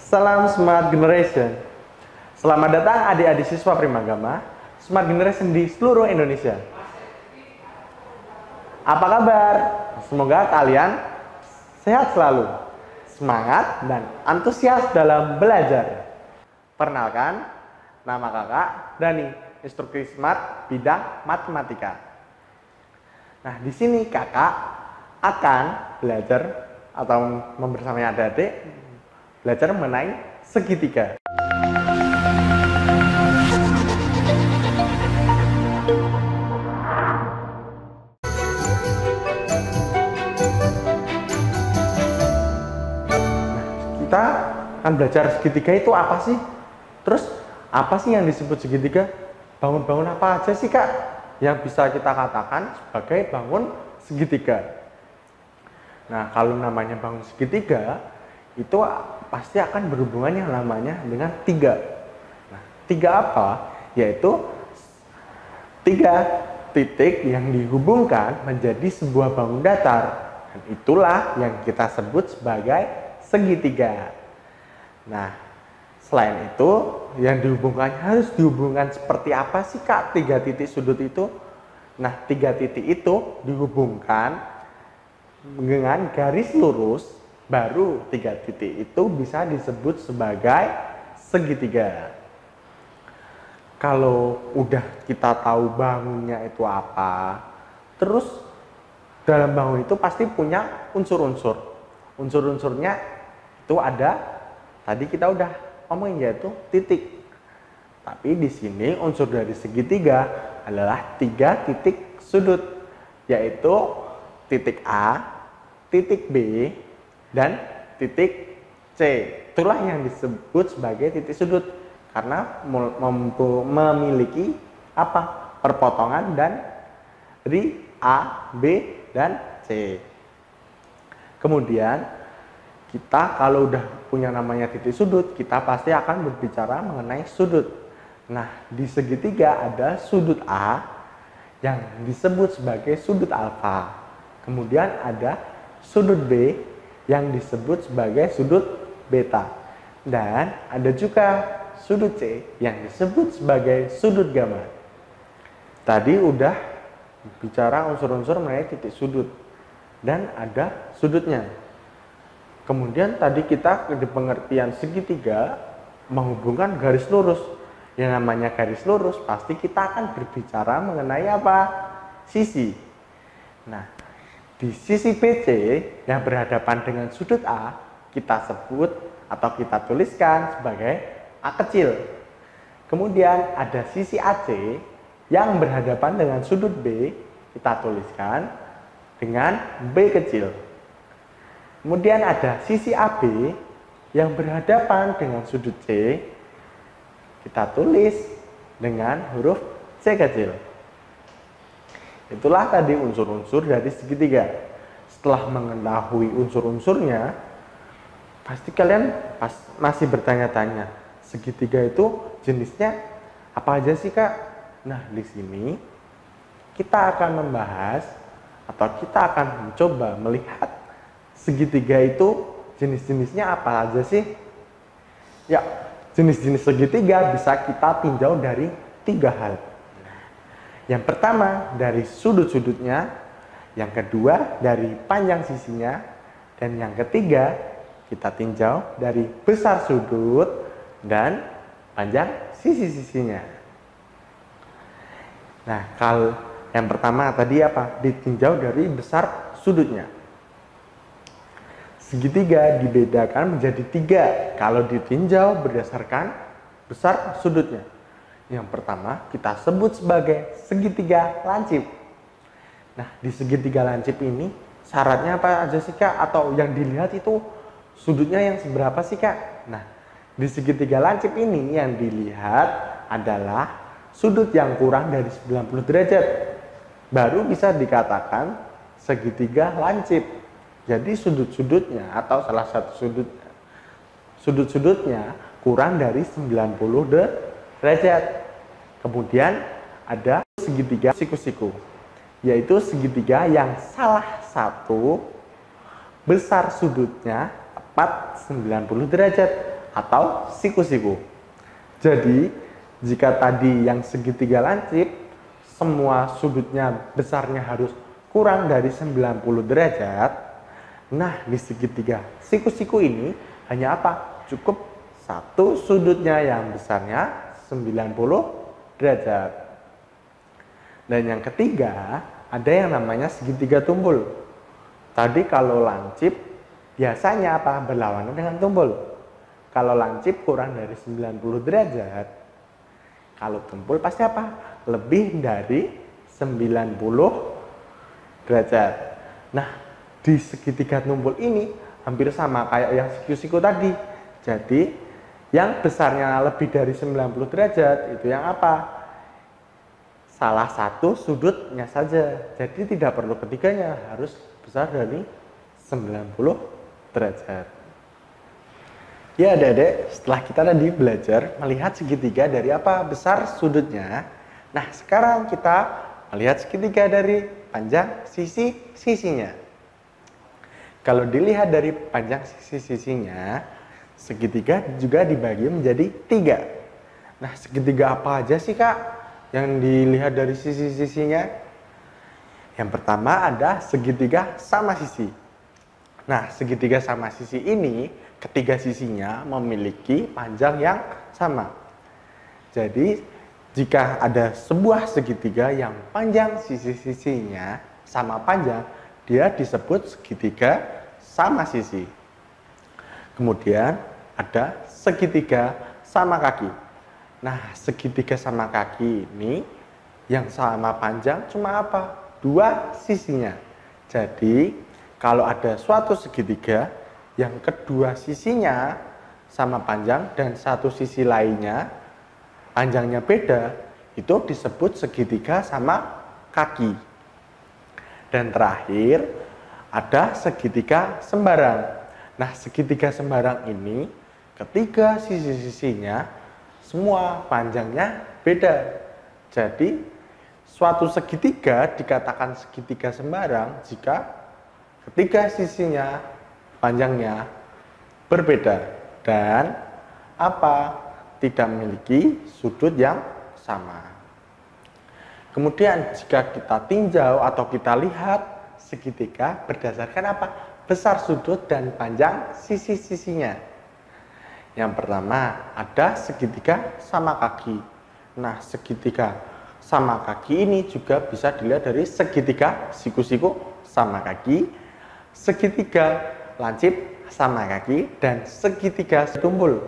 Salam Smart Generation. Selamat datang adik-adik siswa Primagama Smart Generation di seluruh Indonesia. Apa kabar? Semoga kalian sehat selalu, semangat dan antusias dalam belajar. Perkenalkan, nama kakak Dani, instruktur Smart bidang matematika. Nah, di sini kakak akan belajar atau membersamai adik-adik belajar mengenai segitiga. Kita akan belajar segitiga itu apa sih? Terus apa sih yang disebut segitiga? Bangun-bangun apa aja sih kak yang bisa kita katakan sebagai bangun segitiga? Nah, kalau namanya bangun segitiga itu pasti akan berhubungan yang namanya dengan tiga. Nah, tiga apa? Yaitu tiga titik yang dihubungkan menjadi sebuah bangun datar. Dan itulah yang kita sebut sebagai segitiga. Nah, selain itu yang dihubungkan harus dihubungkan seperti apa sih kak tiga titik sudut itu? Nah, tiga titik itu dihubungkan dengan garis lurus, baru tiga titik itu bisa disebut sebagai segitiga. Kalau udah kita tahu bangunnya itu apa, terus dalam bangun itu pasti punya unsur-unsur. Unsur-unsurnya itu ada, tadi kita udah ngomongin yaitu titik. Tapi di sini unsur dari segitiga adalah tiga titik sudut, yaitu titik A, titik B, dan titik C. Itulah yang disebut sebagai titik sudut karena memiliki apa? Perpotongan dan dari A, B, dan C. Kemudian kita kalau udah punya namanya titik sudut, kita pasti akan berbicara mengenai sudut. Nah, di segitiga ada sudut A yang disebut sebagai sudut alfa. Kemudian ada sudut B yang disebut sebagai sudut beta. Dan ada juga sudut C yang disebut sebagai sudut gamma. Tadi udah bicara unsur-unsur mengenai titik sudut. Dan ada sudutnya. Kemudian tadi kita di pengertian segitiga menghubungkan garis lurus. Yang namanya garis lurus pasti kita akan berbicara mengenai apa? Sisi. Nah, di sisi BC yang berhadapan dengan sudut A, kita sebut atau kita tuliskan sebagai A kecil. Kemudian ada sisi AC yang berhadapan dengan sudut B, kita tuliskan dengan B kecil. Kemudian ada sisi AB yang berhadapan dengan sudut C, kita tulis dengan huruf C kecil. Itulah tadi unsur-unsur dari segitiga. Setelah mengetahui unsur-unsurnya, pasti kalian masih bertanya-tanya, segitiga itu jenisnya apa aja sih kak? Nah, di sini kita akan membahas atau kita akan mencoba melihat segitiga itu jenis-jenisnya apa aja sih? Ya, jenis-jenis segitiga bisa kita tinjau dari tiga hal. Yang pertama dari sudut-sudutnya, yang kedua dari panjang sisinya, dan yang ketiga kita tinjau dari besar sudut dan panjang sisi-sisinya. Nah, kalau yang pertama tadi apa? Ditinjau dari besar sudutnya. Segitiga dibedakan menjadi tiga kalau ditinjau berdasarkan besar sudutnya. Yang pertama kita sebut sebagai segitiga lancip. Nah, di segitiga lancip ini syaratnya apa aja sih kak? Atau yang dilihat itu sudutnya yang seberapa sih kak? Nah, di segitiga lancip ini yang dilihat adalah sudut yang kurang dari 90 derajat. Baru bisa dikatakan segitiga lancip. Jadi sudut-sudutnya atau salah satu sudut-sudutnya kurang dari 90 derajat. Kemudian ada segitiga siku-siku, yaitu segitiga yang salah satu besar sudutnya tepat 90 derajat. atau siku-siku. Jadi, jika tadi yang segitiga lancip, semua sudutnya besarnya harus kurang dari 90 derajat. Nah, di segitiga siku-siku ini hanya apa? Cukup satu sudutnya yang besarnya 90 derajat. Dan yang ketiga, ada yang namanya segitiga tumpul. Tadi kalau lancip, biasanya apa? Berlawanan dengan tumpul. Kalau lancip kurang dari 90 derajat, kalau tumpul pasti apa? Lebih dari 90 derajat. Nah, di segitiga tumpul ini hampir sama kayak yang siku-siku tadi. Jadi, yang besarnya lebih dari 90 derajat, itu yang apa? Salah satu sudutnya saja. Jadi tidak perlu ketiganya, harus besar dari 90 derajat. Ya adik-adik, setelah kita tadi belajar melihat segitiga dari apa? Besar sudutnya. Nah, sekarang kita melihat segitiga dari panjang sisi-sisinya. Kalau dilihat dari panjang sisi-sisinya, segitiga juga dibagi menjadi 3. Nah, segitiga apa aja sih, Kak, yang dilihat dari sisi-sisinya? Yang pertama ada segitiga sama sisi. Nah, segitiga sama sisi ini, ketiga sisinya memiliki panjang yang sama. Jadi, jika ada sebuah segitiga yang panjang sisi-sisinya sama panjang, dia disebut segitiga sama sisi. Kemudian ada segitiga sama kaki. Nah, segitiga sama kaki ini yang sama panjang cuma apa? 2 sisinya. Jadi, kalau ada suatu segitiga yang kedua sisinya sama panjang dan satu sisi lainnya panjangnya beda, itu disebut segitiga sama kaki. Dan terakhir, ada segitiga sembarang. Nah, segitiga sembarang ini ketiga sisi-sisinya semua panjangnya beda. Jadi, suatu segitiga dikatakan segitiga sembarang jika ketiga sisinya panjangnya berbeda dan apa? Tidak memiliki sudut yang sama. Kemudian jika kita tinjau atau kita lihat segitiga berdasarkan apa? Besar sudut dan panjang sisi-sisinya. Yang pertama ada segitiga sama kaki. Nah, segitiga sama kaki ini juga bisa dilihat dari segitiga siku-siku sama kaki, segitiga lancip sama kaki, dan segitiga tumpul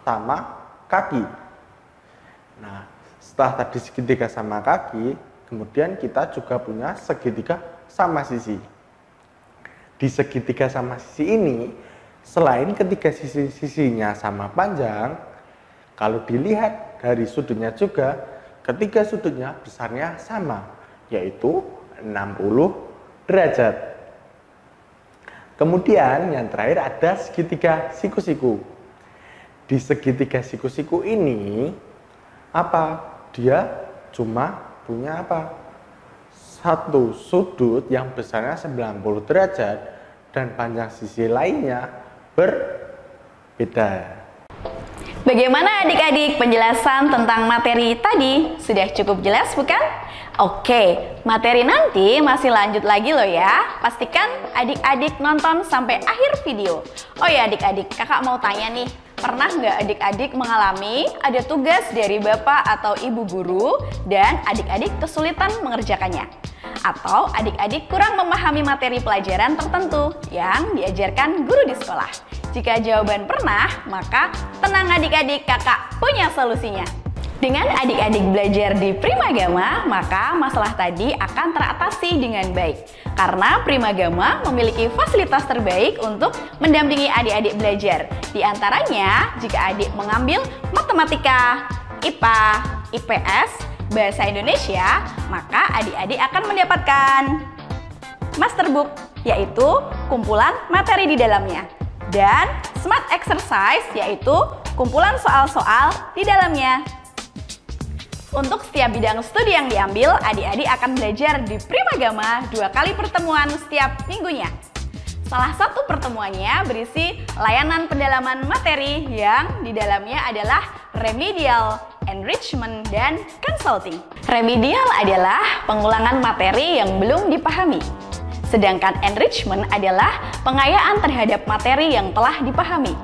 sama kaki. Nah, setelah tadi segitiga sama kaki, kemudian kita juga punya segitiga sama sisi. Di segitiga sama sisi ini, selain ketiga sisi-sisinya sama panjang, kalau dilihat dari sudutnya juga, ketiga sudutnya besarnya sama, yaitu 60 derajat. Kemudian yang terakhir ada segitiga siku-siku. Di segitiga siku-siku ini, apa? Dia cuma punya apa? Satu sudut yang besarnya 90 derajat dan panjang sisi lainnya berbeda. Bagaimana adik-adik penjelasan tentang materi tadi? Sudah cukup jelas bukan? Oke, materi nanti masih lanjut lagi loh ya. Pastikan adik-adik nonton sampai akhir video. Oh ya adik-adik, kakak mau tanya nih. Pernah nggak adik-adik mengalami ada tugas dari bapak atau ibu guru dan adik-adik kesulitan mengerjakannya? Atau adik-adik kurang memahami materi pelajaran tertentu yang diajarkan guru di sekolah? Jika jawaban pernah, maka tenang adik-adik, kakak punya solusinya. Dengan adik-adik belajar di Primagama, maka masalah tadi akan teratasi dengan baik. Karena Primagama memiliki fasilitas terbaik untuk mendampingi adik-adik belajar. Di antaranya, jika adik mengambil matematika, IPA, IPS, Bahasa Indonesia, maka adik-adik akan mendapatkan Masterbook, yaitu kumpulan materi di dalamnya. Dan Smart Exercise, yaitu kumpulan soal-soal di dalamnya. Untuk setiap bidang studi yang diambil, adik-adik akan belajar di Primagama 2 kali pertemuan setiap minggunya. Salah satu pertemuannya berisi layanan pendalaman materi yang di dalamnya adalah remedial, enrichment, dan consulting. Remedial adalah pengulangan materi yang belum dipahami. Sedangkan enrichment adalah pengayaan terhadap materi yang telah dipahami.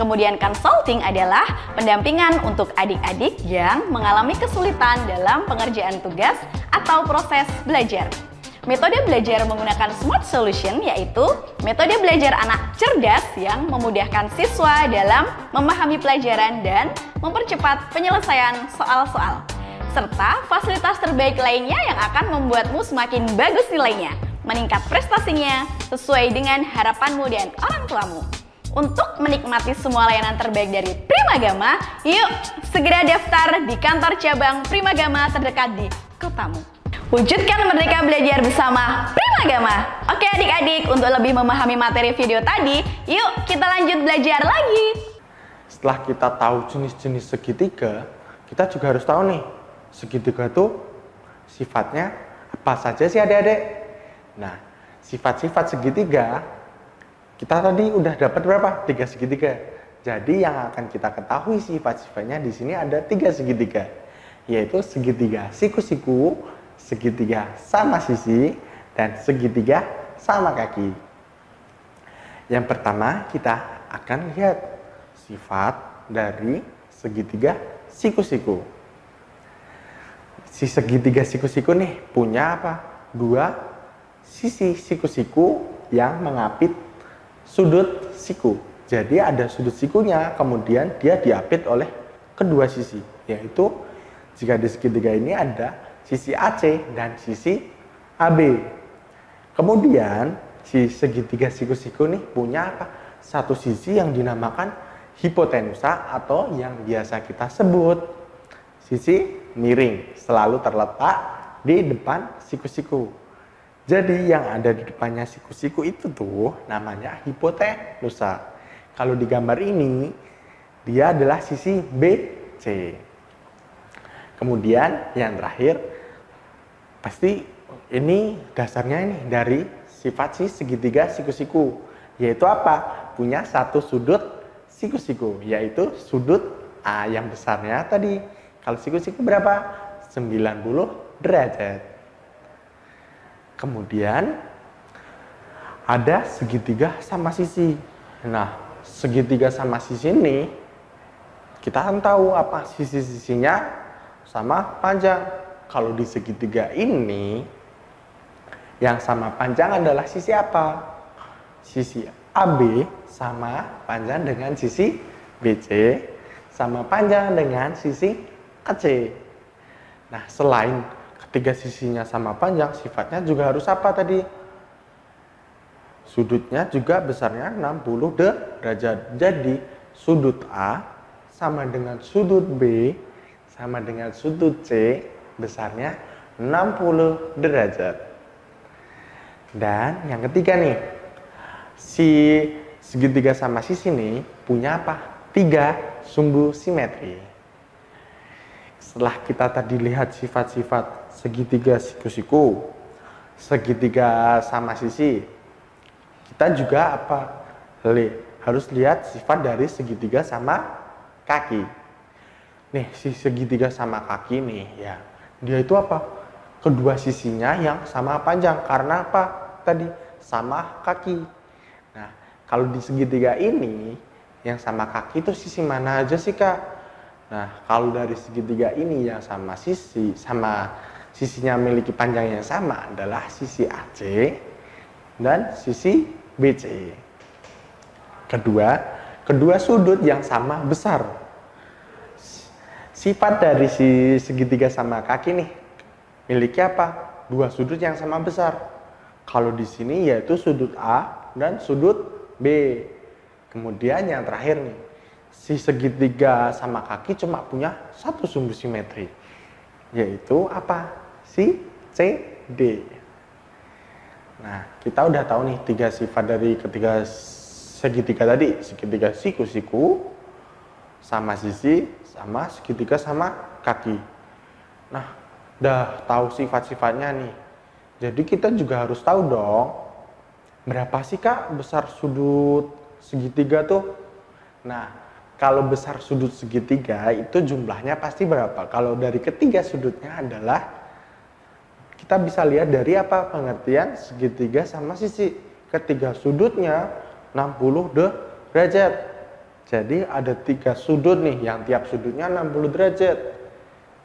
Kemudian consulting adalah pendampingan untuk adik-adik yang mengalami kesulitan dalam pengerjaan tugas atau proses belajar. Metode belajar menggunakan Smart Solution yaitu metode belajar anak cerdas yang memudahkan siswa dalam memahami pelajaran dan mempercepat penyelesaian soal-soal. Serta fasilitas terbaik lainnya yang akan membuatmu semakin bagus nilainya, meningkat prestasinya sesuai dengan harapanmu dan orang tuamu. Untuk menikmati semua layanan terbaik dari Primagama, yuk segera daftar di kantor cabang Primagama terdekat di kotamu. Wujudkan merdeka belajar bersama Primagama. Oke adik-adik, untuk lebih memahami materi video tadi, yuk kita lanjut belajar lagi. Setelah kita tahu jenis-jenis segitiga, kita juga harus tahu nih, segitiga itu sifatnya apa saja sih adik-adik? Nah, sifat-sifat segitiga, kita tadi udah dapat berapa? 3 segitiga. Jadi yang akan kita ketahui sifat-sifatnya di sini ada 3 segitiga, yaitu segitiga siku-siku, segitiga sama sisi, dan segitiga sama kaki. Yang pertama kita akan lihat sifat dari segitiga siku-siku. Si segitiga siku-siku nih punya apa? 2 sisi siku-siku yang mengapit sudut siku. Jadi ada sudut sikunya, kemudian dia diapit oleh kedua sisi, yaitu jika di segitiga ini ada sisi AC dan sisi AB. Kemudian si segitiga siku-siku nih punya apa? Satu sisi yang dinamakan hipotenusa atau yang biasa kita sebut sisi miring, selalu terletak di depan siku-siku. Jadi yang ada di depannya siku-siku itu tuh namanya hipotenusa. Kalau di gambar ini, dia adalah sisi BC. Kemudian yang terakhir, pasti ini dasarnya ini dari sifat si segitiga siku-siku. Yaitu apa? Punya satu sudut siku-siku, yaitu sudut A yang besarnya tadi. Kalau siku-siku berapa? 90 derajat. Kemudian ada segitiga sama sisi. Nah, segitiga sama sisi ini kita akan tahu apa sisi-sisinya sama panjang. Kalau di segitiga ini yang sama panjang adalah sisi apa? Sisi AB sama panjang dengan sisi BC sama panjang dengan sisi AC. Nah, selain ketiga sisinya sama panjang, sifatnya juga harus apa tadi? Sudutnya juga besarnya 60 derajat. Jadi sudut A sama dengan sudut B sama dengan sudut C besarnya 60 derajat. Dan yang ketiga nih, si segitiga sama sisi nih punya apa? 3 sumbu simetri. Setelah kita tadi lihat sifat-sifat segitiga siku-siku, segitiga sama sisi, kita juga apa? Harus lihat sifat dari segitiga sama kaki. Nih, si segitiga sama kaki nih ya, dia itu apa? Kedua sisinya yang sama panjang, karena apa? Tadi sama kaki. Nah, kalau di segitiga ini yang sama kaki itu sisi mana aja sih, Kak? Nah, kalau dari segitiga ini yang sama sisinya memiliki panjang yang sama adalah sisi AC dan sisi BC. Kedua sudut yang sama besar. Sifat dari si segitiga sama kaki nih miliki apa? 2 sudut yang sama besar. Kalau di sini yaitu sudut A dan sudut B. Kemudian yang terakhir nih, si segitiga sama kaki cuma punya satu sumbu simetri, yaitu apa? Si CD. Nah, kita udah tahu nih 3 sifat dari ketiga segitiga tadi. Segitiga siku-siku, sama sisi, sama segitiga sama kaki. Nah, udah tahu sifat-sifatnya nih. Jadi kita juga harus tahu dong berapa sih Kak besar sudut segitiga tuh? Nah, kalau besar sudut segitiga itu jumlahnya pasti berapa? Kalau dari ketiga sudutnya adalah, kita bisa lihat dari apa pengertian segitiga sama sisi. Ketiga sudutnya 60 derajat. Jadi ada 3 sudut nih yang tiap sudutnya 60 derajat.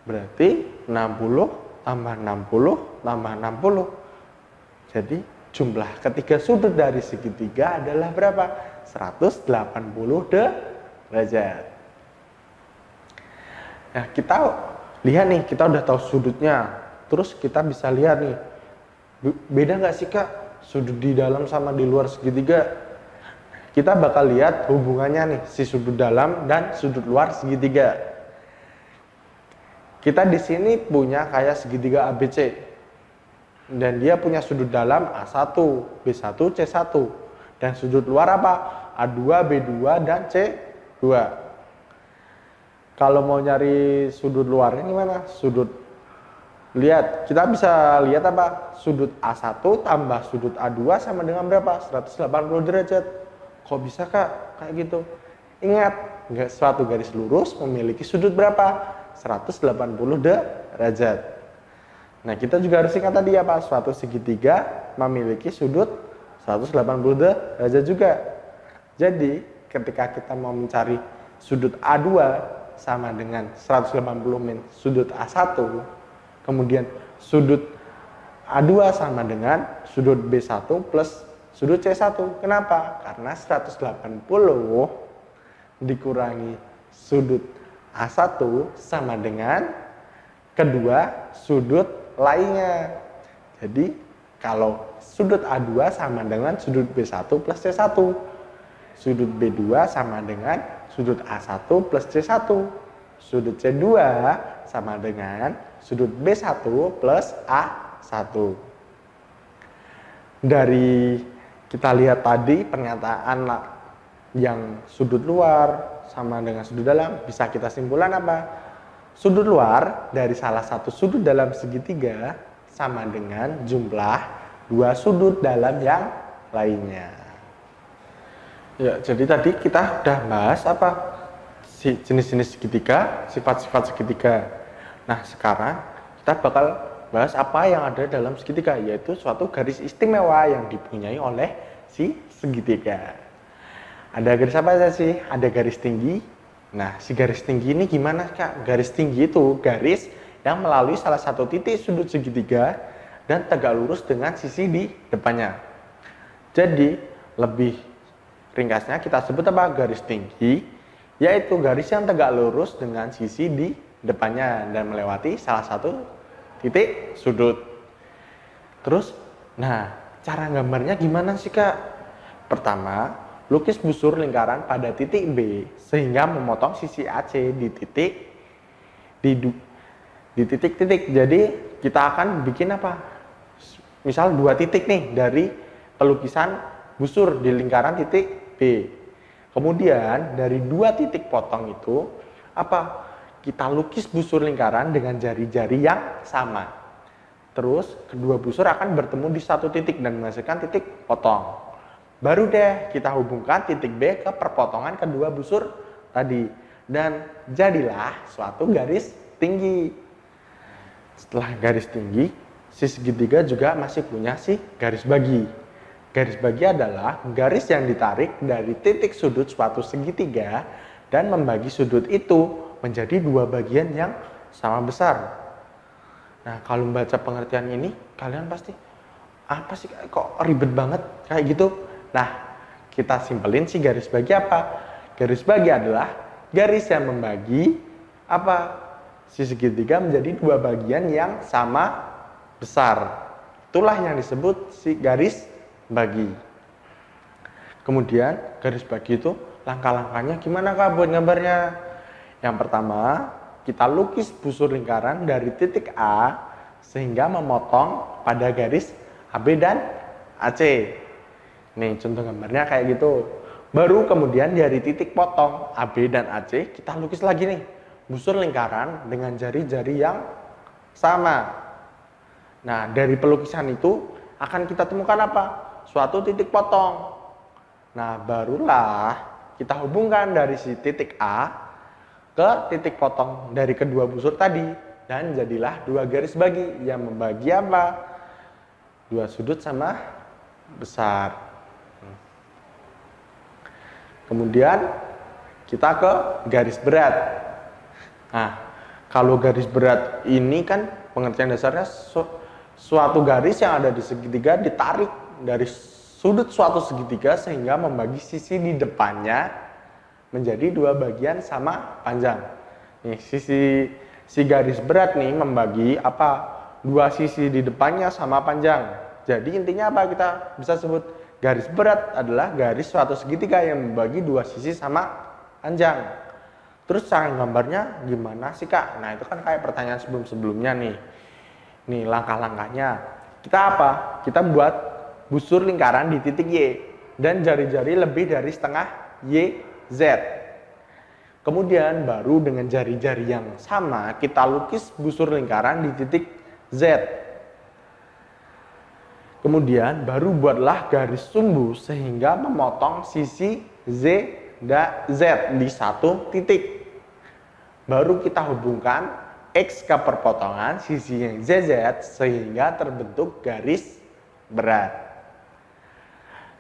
Berarti 60 tambah 60 tambah 60. Jadi jumlah ketiga sudut dari segitiga adalah berapa? 180 derajat. Nah, kita lihat nih, kita udah tahu sudutnya. Terus kita bisa lihat nih, beda nggak sih Kak sudut di dalam sama di luar segitiga? Kita bakal lihat hubungannya nih, si sudut dalam dan sudut luar segitiga. Kita di sini punya kayak segitiga ABC. Dan dia punya sudut dalam A1, B1, C1. Dan sudut luar apa? A2, B2, dan C2. Kalau mau nyari sudut luarnya gimana? Lihat, kita bisa lihat apa? Sudut A1 tambah sudut A2 sama dengan berapa? 180 derajat. Kok bisa Kak? Kayak gitu. Ingat, suatu garis lurus memiliki sudut berapa? 180 derajat. Nah, kita juga harus ingat tadi apa? Suatu segitiga memiliki sudut 180 derajat juga. Jadi, ketika kita mau mencari sudut A2 sama dengan 180 min sudut A1, kemudian sudut A2 sama dengan sudut B1 plus sudut C1. Kenapa? Karena 180 dikurangi sudut A1 sama dengan kedua sudut lainnya. Jadi kalau sudut A2 sama dengan sudut B1 plus C1, sudut B2 sama dengan sudut A1 plus C1, sudut C2 sama dengan sudut B1 plus A1. Dari kita lihat tadi pernyataan yang sudut luar sama dengan sudut dalam, bisa kita simpulkan apa? Sudut luar dari salah satu sudut dalam segitiga sama dengan jumlah dua sudut dalam yang lainnya. Ya, jadi tadi kita udah bahas apa? Jenis-jenis segitiga, sifat-sifat segitiga. Nah, sekarang kita bakal bahas apa yang ada dalam segitiga, yaitu suatu garis istimewa yang dipunyai oleh si segitiga. Ada garis apa aja sih? Ada garis tinggi. Nah, si garis tinggi ini gimana Kak? Garis tinggi itu garis yang melalui salah satu titik sudut segitiga dan tegak lurus dengan sisi di depannya. Jadi, lebih ringkasnya kita sebut apa? Garis tinggi, yaitu garis yang tegak lurus dengan sisi di depannya dan melewati salah satu titik sudut. Terus, nah, cara gambarnya gimana sih Kak? Pertama, lukis busur lingkaran pada titik B sehingga memotong sisi AC di titik-titik. Jadi kita akan bikin apa? Misal 2 titik nih dari pelukisan busur di lingkaran titik B. Kemudian dari 2 titik potong itu apa? Kita lukis busur lingkaran dengan jari-jari yang sama. Terus kedua busur akan bertemu di satu titik dan menghasilkan titik potong. Baru deh kita hubungkan titik B ke perpotongan kedua busur tadi. Dan jadilah suatu garis tinggi. Setelah garis tinggi, si segitiga juga masih punya si garis bagi. Garis bagi adalah garis yang ditarik dari titik sudut suatu segitiga dan membagi sudut itu menjadi 2 bagian yang sama besar. Nah, kalau membaca pengertian ini, kalian pasti, apa sih kok ribet banget kayak gitu? Nah, kita simpelin si garis bagi apa? Garis bagi adalah garis yang membagi apa? Si segitiga menjadi 2 bagian yang sama besar. Itulah yang disebut si garis bagi. Kemudian garis bagi itu langkah-langkahnya gimana Kak buat gambarnya? Yang pertama, kita lukis busur lingkaran dari titik A sehingga memotong pada garis AB dan AC. Nih contoh gambarnya kayak gitu. Baru kemudian dari titik potong AB dan AC kita lukis lagi nih busur lingkaran dengan jari-jari yang sama. Nah, dari pelukisan itu akan kita temukan apa? suatu titik potong. Nah, barulah kita hubungkan dari si titik A ke titik potong dari kedua busur tadi. Dan jadilah dua garis bagi yang membagi apa? Dua sudut sama besar. Kemudian kita ke garis berat. Nah, kalau garis berat ini kan pengertian dasarnya suatu garis yang ada di segitiga ditarik dari sudut suatu segitiga sehingga membagi sisi di depannya menjadi dua bagian sama panjang. Nih, si garis berat nih membagi apa? Dua sisi di depannya sama panjang. Jadi intinya apa? Kita bisa sebut garis berat adalah garis suatu segitiga yang membagi dua sisi sama panjang. Terus cara gambarnya gimana sih Kak? Nah, itu kan kayak pertanyaan sebelum-sebelumnya nih. Nih langkah-langkahnya. Kita apa? Kita buat busur lingkaran di titik Y dan jari-jari lebih dari setengah YZ. Kemudian baru dengan jari-jari yang sama kita lukis busur lingkaran di titik Z. Kemudian baru buatlah garis sumbu sehingga memotong sisi Z dan Z di satu titik. Baru kita hubungkan X ke perpotongan sisi yang ZZ sehingga terbentuk garis berat.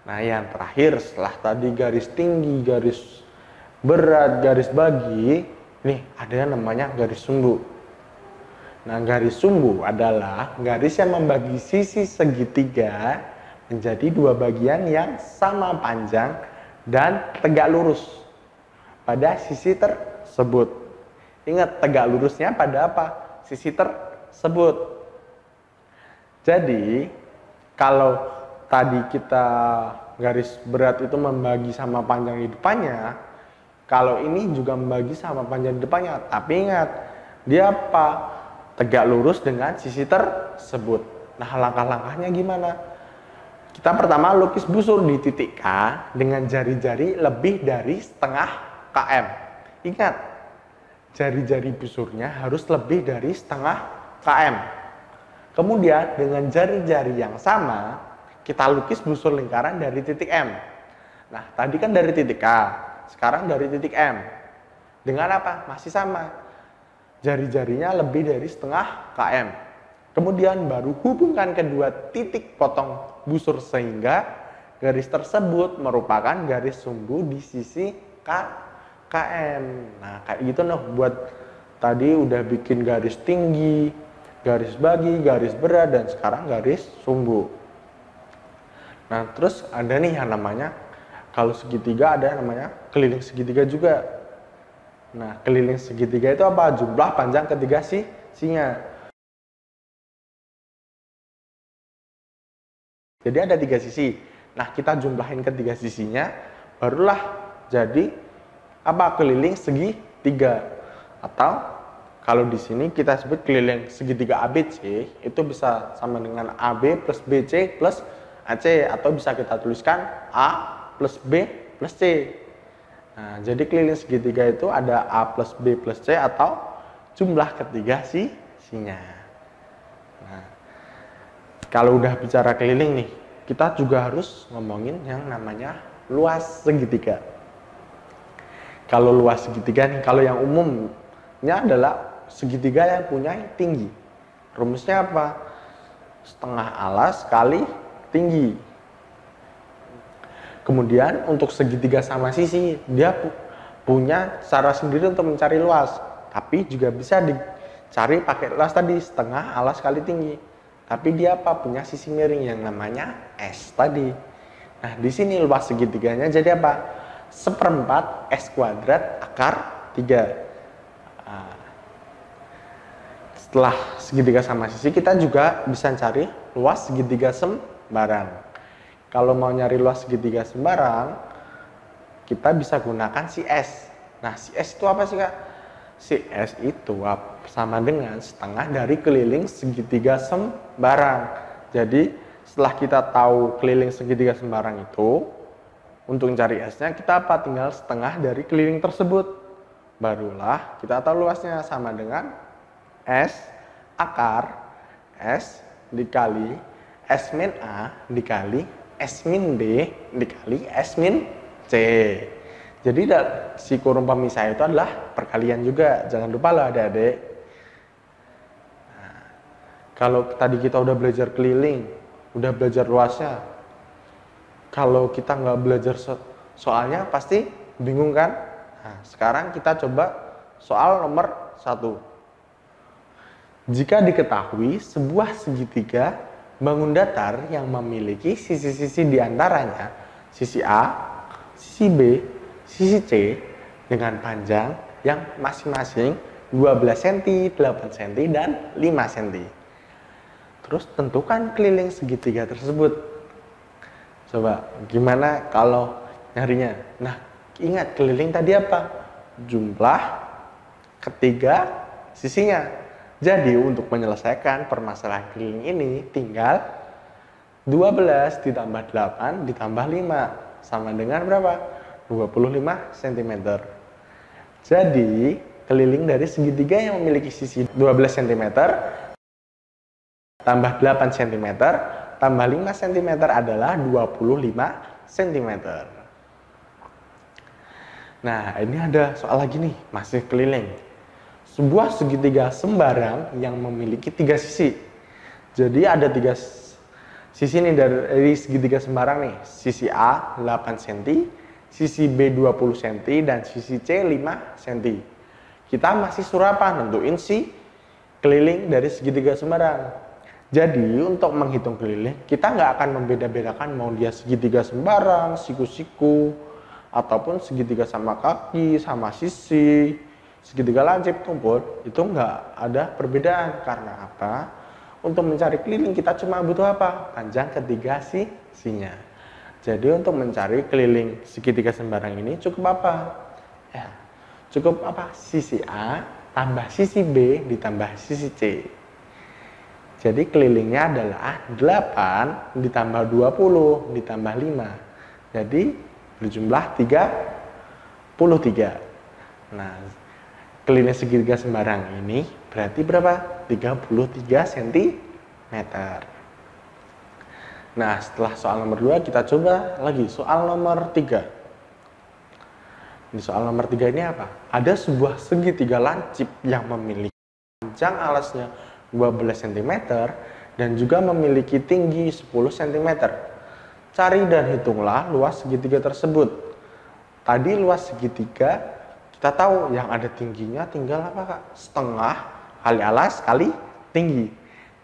Nah, yang terakhir setelah tadi garis tinggi, garis berat, garis bagi, nih ada yang namanya garis sumbu. Nah, garis sumbu adalah garis yang membagi sisi segitiga menjadi dua bagian yang sama panjang dan tegak lurus pada sisi tersebut. Ingat, tegak lurusnya pada apa? Sisi tersebut. Jadi, kalau tadi kita garis berat itu membagi sama panjang di depannya, kalau ini juga membagi sama panjang di depannya. Tapi ingat, dia apa? Tegak lurus dengan sisi tersebut. Nah, langkah-langkahnya gimana? Kita pertama lukis busur di titik K dengan jari-jari lebih dari setengah km. Ingat, jari-jari busurnya harus lebih dari setengah km. Kemudian dengan jari-jari yang sama, kita lukis busur lingkaran dari titik M. Nah, tadi kan dari titik K, sekarang dari titik M. Dengan apa? Masih sama. Jari-jarinya lebih dari setengah km. Kemudian baru hubungkan kedua titik potong busur sehingga garis tersebut merupakan garis sumbu di sisi KM. Nah, kayak gitu noh, buat tadi udah bikin garis tinggi, garis bagi, garis berat, dan sekarang garis sumbu. Nah, terus ada nih yang namanya, kalau segitiga ada yang namanya keliling segitiga juga. Nah, keliling segitiga itu apa? Jumlah panjang ketiga sisinya. Jadi ada tiga sisi. Nah, kita jumlahin ketiga sisinya, barulah jadi apa? Keliling segitiga. Atau kalau di sini kita sebut keliling segitiga ABC, itu bisa sama dengan AB plus BC plus AC, atau bisa kita tuliskan A plus B plus C. Nah, jadi keliling segitiga itu ada A plus B plus C atau jumlah ketiga sisinya. Nah, kalau udah bicara keliling nih, kita juga harus ngomongin yang namanya luas segitiga. Kalau luas segitiga nih, kalau yang umumnya adalah segitiga yang punya tinggi. Rumusnya apa? Setengah alas kali tinggi. Kemudian untuk segitiga sama sisi, dia punya cara sendiri untuk mencari luas. Tapi juga bisa dicari pakai luas tadi, setengah alas kali tinggi. Tapi dia apa? Punya sisi miring yang namanya S tadi. Nah, di sini luas segitiganya jadi apa? 1/4 S kuadrat akar 3. Nah, setelah segitiga sama sisi, kita juga bisa cari luas segitiga sembarang. Kalau mau nyari luas segitiga sembarang, kita bisa gunakan si S. Nah, si S itu apa sih Kak? Si S itu sama dengan setengah dari keliling segitiga sembarang. Jadi, setelah kita tahu keliling segitiga sembarang itu, untuk mencari S-nya kita apa? Tinggal setengah dari keliling tersebut. Barulah kita tahu luasnya sama dengan S akar S dikali S min A dikali S min D dikali S min C. Jadi si kurung pemisah itu adalah perkalian juga. Jangan lupa loh adik-adik. Nah, kalau tadi kita udah belajar keliling, udah belajar luasnya. Kalau kita nggak belajar soalnya pasti bingung kan? Nah, sekarang kita coba soal nomor 1. Jika diketahui sebuah segitiga bangun datar yang memiliki sisi-sisi diantaranya, sisi A, sisi B, sisi C dengan panjang yang masing-masing 12 cm, 8 cm, dan 5 cm. Terus tentukan keliling segitiga tersebut. Coba gimana kalau nyarinya? Nah, ingat keliling tadi apa? Jumlah ketiga sisinya. Jadi untuk menyelesaikan permasalahan keliling ini tinggal 12 ditambah 8 ditambah 5 sama dengan berapa? 25 cm. Jadi keliling dari segitiga yang memiliki sisi 12 cm tambah 8 cm tambah 5 cm adalah 25 cm. Nah, ini ada soal lagi nih, masih keliling. Sebuah segitiga sembarang yang memiliki 3 sisi. Jadi ada 3 sisi nih dari segitiga sembarang nih. Sisi A 8 cm, sisi B 20 cm, dan sisi C 5 cm. Kita masih suruh apa? Nentuin si keliling dari segitiga sembarang. Jadi untuk menghitung keliling, kita nggak akan membeda-bedakan mau dia segitiga sembarang, siku-siku, ataupun segitiga sama kaki, sama sisi, segitiga lancip, tumpul, itu nggak ada perbedaan. Karena apa? Untuk mencari keliling kita cuma butuh apa? Panjang ketiga sisinya. Jadi untuk mencari keliling segitiga sembarang ini cukup apa? Ya, cukup apa? Sisi A tambah sisi B ditambah sisi C. Jadi kelilingnya adalah 8 ditambah 20 ditambah 5. Jadi berjumlah 33. Nah, keliling segitiga sembarang ini berarti berapa? 33 cm. Nah, setelah soal nomor 2 kita coba lagi soal nomor 3. Di soal nomor 3 ini apa? Ada sebuah segitiga lancip yang memiliki panjang alasnya 12 cm dan juga memiliki tinggi 10 cm. Cari dan hitunglah luas segitiga tersebut. Tadi luas segitiga kita tahu yang ada tingginya tinggal apa Kak? Setengah kali alas kali tinggi.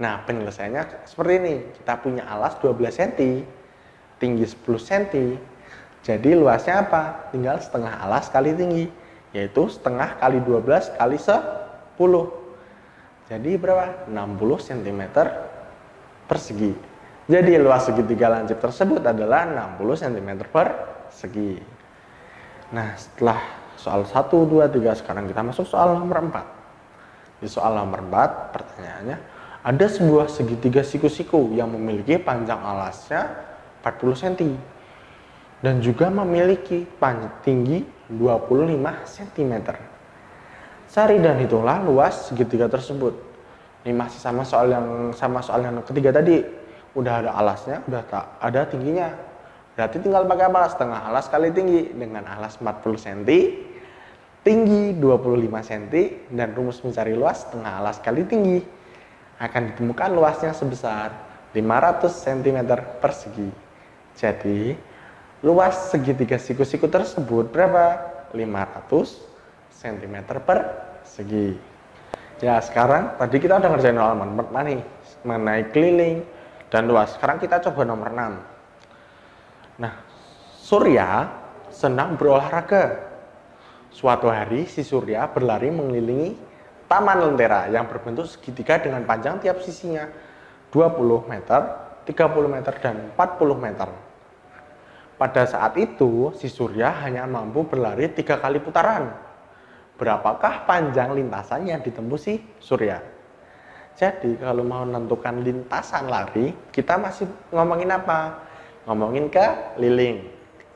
Nah, penyelesaiannya seperti ini. Kita punya alas 12 cm, tinggi 10 cm. Jadi luasnya apa? Tinggal setengah alas kali tinggi, yaitu setengah kali 12 kali 10. Jadi berapa? 60 cm persegi. Jadi luas segitiga lancip tersebut adalah 60 cm persegi. Nah, setelah soal 1, 2, 3, sekarang kita masuk soal nomor 4. Di soal nomor 4, pertanyaannya, ada sebuah segitiga siku-siku yang memiliki panjang alasnya 40 cm dan juga memiliki tinggi 25 cm. Cari dan hitunglah luas segitiga tersebut. Ini masih sama soal yang ketiga tadi. Udah ada alasnya, udah ada tingginya. Berarti tinggal pakai apa? Setengah alas kali tinggi. Dengan alas 40 cm, tinggi 25 cm, dan rumus mencari luas setengah alas kali tinggi. Akan ditemukan luasnya sebesar 500 cm persegi. Jadi, luas segitiga siku-siku tersebut berapa? 500 cm persegi. Ya, sekarang tadi kita udah ngerjain halaman pertama nih mengenai keliling dan luas. Sekarang kita coba nomor 6. Nah, Surya senang berolahraga. Suatu hari si Surya berlari mengelilingi taman lentera yang berbentuk segitiga dengan panjang tiap sisinya 20 meter, 30 meter, dan 40 meter. Pada saat itu, si Surya hanya mampu berlari 3 kali putaran. Berapakah panjang lintasan yang ditembus si Surya? Jadi kalau mau menentukan lintasan lari, kita masih ngomongin apa? Ngomongin keliling.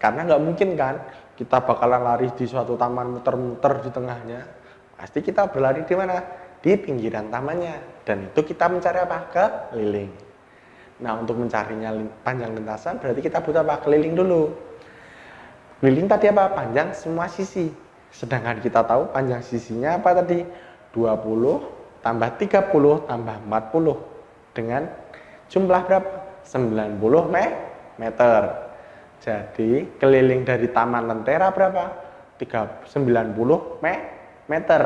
Karena nggak mungkin kan kita bakalan lari di suatu taman muter-muter di tengahnya. Pasti kita berlari di mana? Di pinggiran tamannya. Dan itu kita mencari apa? Keliling. Nah, untuk mencarinya panjang lintasan berarti kita butuh apa? Keliling dulu. Keliling tadi apa? Panjang semua sisi. Sedangkan kita tahu panjang sisinya apa tadi? 20 tambah 30 tambah 40 dengan jumlah berapa? 90 meter. Jadi keliling dari Taman Lentera berapa? 90 meter.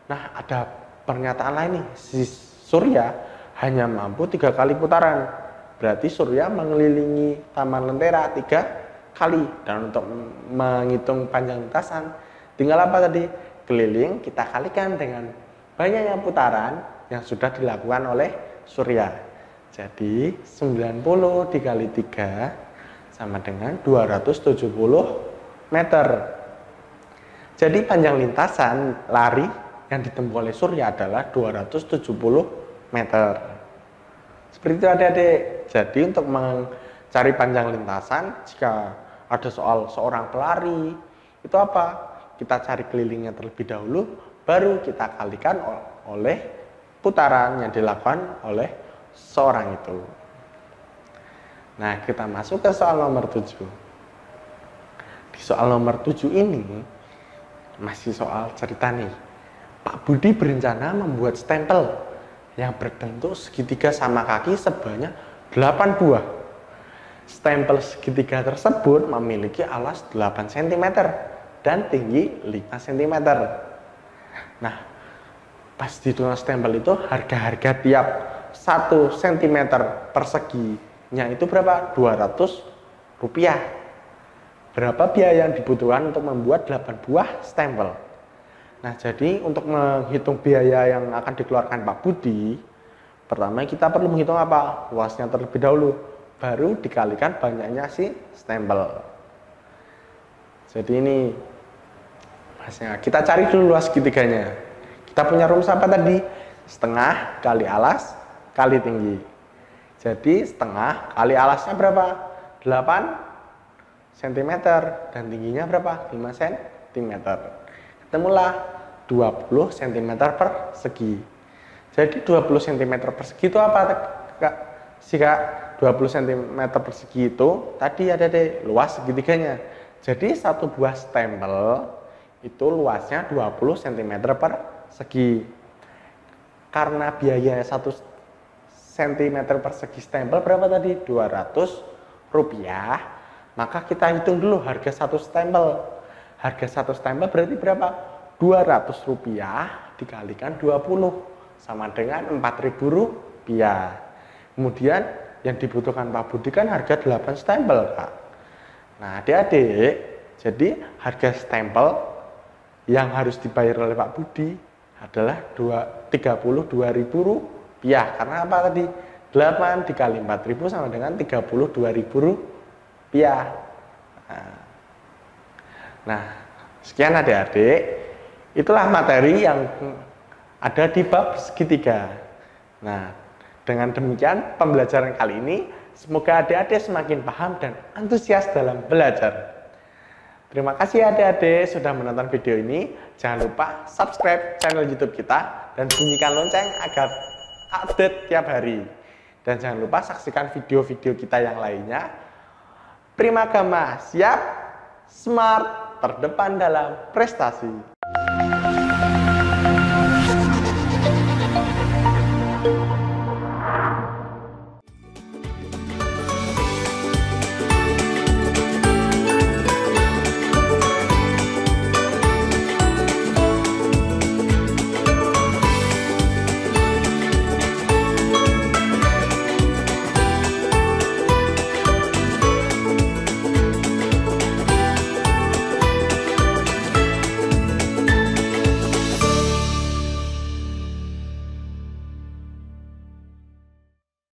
Nah, ada pernyataan lain nih, si Surya hanya mampu 3 kali putaran. Berarti Surya mengelilingi Taman Lentera 3 kali. Dan untuk menghitung panjang lintasan, tinggal apa tadi? Keliling kita kalikan dengan banyaknya putaran yang sudah dilakukan oleh Surya. Jadi 90 dikali 3 sama dengan 270 meter. Jadi panjang lintasan lari yang ditempuh oleh Surya adalah 270 meter. Seperti itu adik-adik. Jadi untuk mencari panjang lintasan, jika ada soal seorang pelari, itu apa? Kita cari kelilingnya terlebih dahulu, baru kita kalikan oleh putaran yang dilakukan oleh seorang itu. Nah, kita masuk ke soal nomor 7. Di soal nomor 7 ini, masih soal cerita nih. Pak Budi berencana membuat stempel yang berbentuk segitiga sama kaki sebanyak 8 buah. Stempel segitiga tersebut memiliki alas 8 cm dan tinggi 5 cm. Nah, pas dihitung stempel itu harga-harga tiap 1 cm perseginya itu berapa? 200 rupiah. Berapa biaya yang dibutuhkan untuk membuat 8 buah stempel? Nah, jadi untuk menghitung biaya yang akan dikeluarkan Pak Budi, pertama kita perlu menghitung apa? Luasnya terlebih dahulu, baru dikalikan banyaknya si stempel. Jadi ini masnya, kita cari dulu luas segitiganya. Kita punya rumus apa tadi? Setengah kali alas kali tinggi. Jadi setengah kali alasnya berapa? 8 cm dan tingginya berapa? 5 cm. Ketemulah 20 cm persegi. Jadi 20 cm persegi itu apa, Kak? Kak, 20 cm persegi itu tadi ada deh luas segitiganya. Jadi satu buah stempel itu luasnya 20 cm persegi. Karena biaya 1 cm persegi stempel berapa tadi? 200 rupiah. Maka kita hitung dulu harga 1 stempel. Harga 1 stempel berarti berapa? 200 rupiah dikalikan 20 sama dengan 4.000 rupiah. Kemudian yang dibutuhkan Pak Budi kan harga 8 stempel, Kak. Nah, adik-adik, jadi harga stempel yang harus dibayar oleh Pak Budi adalah 32.000 rupiah. Karena apa tadi? 8 dikali 4.000 sama dengan 32.000 rupiah. Nah, sekian adik-adik. Itulah materi yang ada di bab segitiga. Nah, dengan demikian pembelajaran kali ini, semoga adik-adik semakin paham dan antusias dalam belajar. Terima kasih adik-adik sudah menonton video ini. Jangan lupa subscribe channel YouTube kita dan bunyikan lonceng agar update tiap hari. Dan jangan lupa saksikan video-video kita yang lainnya. Primagama siap, smart, terdepan dalam prestasi.